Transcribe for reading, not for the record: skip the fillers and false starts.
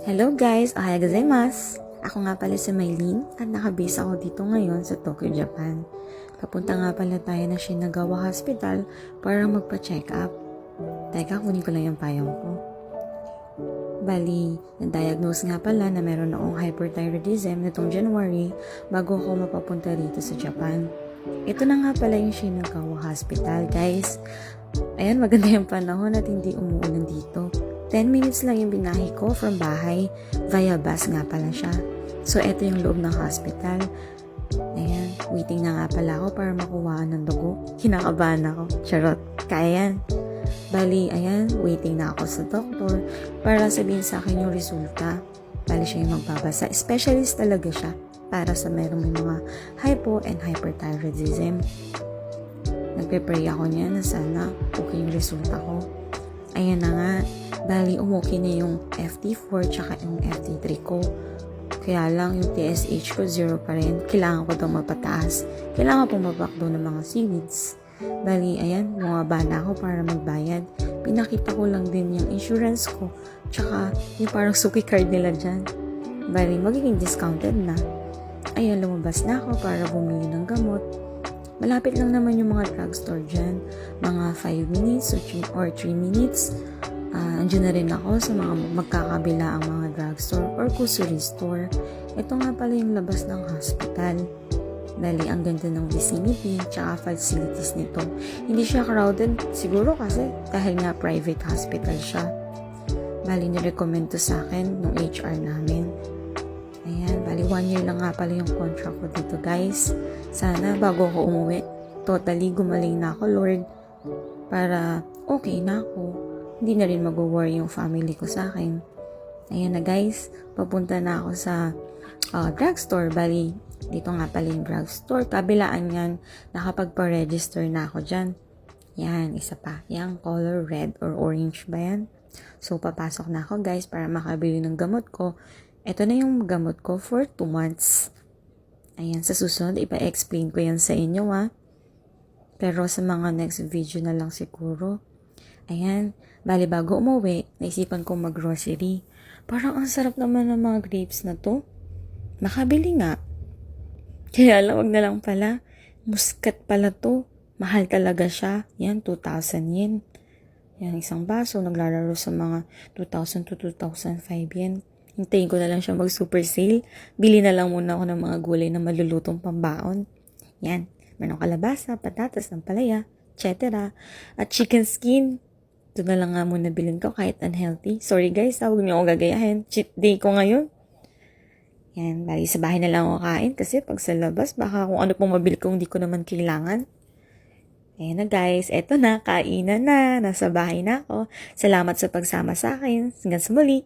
Hello guys, ohayou gozaimasu! Ako nga pala si Maylene at nakabase ako dito ngayon sa Tokyo, Japan. Papunta nga pala tayo ng Shinagawa Hospital para magpa-check up. Teka, kunin ko lang yung payong ko. Bali, na-diagnose nga pala na meron akong hyperthyroidism nitong January bago ako mapapunta rito sa Japan. Ito na nga pala yung Shinagawa Hospital, guys. Ayan, maganda yung panahon at hindi umuulan dito. 10 minutes lang yung binahe ko from bahay. Via bus nga pala siya. So, eto yung loob ng hospital. Ayan, waiting na nga pala ako para makuha ng dugo. Kinakabahan ako. Charot. Kaya yan. Bali, ayan, waiting na ako sa doktor para sabihin sa akin yung resulta. Bali siya yung magbabasa. Specialist talaga siya para sa merong may mga hypo and hyperthyroidism. Nagpe-pray ako niya na sana okay yung resulta ko. Ayan na nga. Bali, umukay na yung FT4 tsaka yung FT3 ko. Kaya lang yung TSH ko 0 pa rin. Kailangan ko daw mapataas. Kailangan pong mabakdo ng mga seaweeds. Bali, ayan, bumaba na ako para magbayad. Pinakita ko lang din yung insurance ko. Tsaka yung parang suki card nila dyan. Bali, magiging discounted na. Ayan, lumabas na ako para bumili ng gamot. Malapit lang naman yung mga drugstore dyan. Mga 5 minutes or 3 minutes. Andiyan na rin ako sa mga magkakabila ang mga drugstore or grocery store. Ito nga pala yung labas ng hospital. Dali, ang ganda ng vicinity tsaka facilities nito. Hindi siya crowded siguro kasi dahil nga private hospital siya. Bali, nirecommend to sa akin ng HR namin. Ayan, bali 1 year lang nga pala yung contract ko dito, guys. Sana bago ako umuwi, totally gumaling na ako, Lord. Para okay na ako. Hindi na rin mag-worry yung family ko sa akin. Ayan na, guys. Papunta na ako sa drugstore. Bali, dito nga pala yung drugstore. Kabilaan yan. Nakapagpa-register na ako dyan. Yan, isa pa. Yang color red or orange ba yan? So, papasok na ako, guys, para makabili ng gamot ko. Ito na yung gamot ko for 2 months. Ayan, sa susunod, ipa-explain ko yan sa inyo, ha. Pero sa mga next video na lang siguro. Ayan, bali bago umuwi, naisipan kong mag-grocery. Parang ang sarap naman ng mga grapes na to. Makabili nga. Kaya lang, wag na lang pala. Muscat pala to. Mahal talaga siya. Yan, 2,000 yen. Yan, isang baso. Naglalaro sa mga 2,000 to 2,005 yen. Hintayin ko na lang siya mag-super sale. Bili na lang muna ako ng mga gulay na malulutong pambaon. Yan, manong kalabasa, patatas, palaya, etc. At chicken skin. Ito na lang nga muna bilhin ko kahit unhealthy. Sorry guys, huwag niyo ako gagayahin. Cheat day ko ngayon. Yan, bali sa bahay na lang ako kain kasi pag sa labas, baka kung ano pong mabili ko hindi ko naman kailangan. Ayan na guys, eto na, kainan na. Nasa bahay na ako. Salamat sa pagsama sa akin. Hanggang sa muli.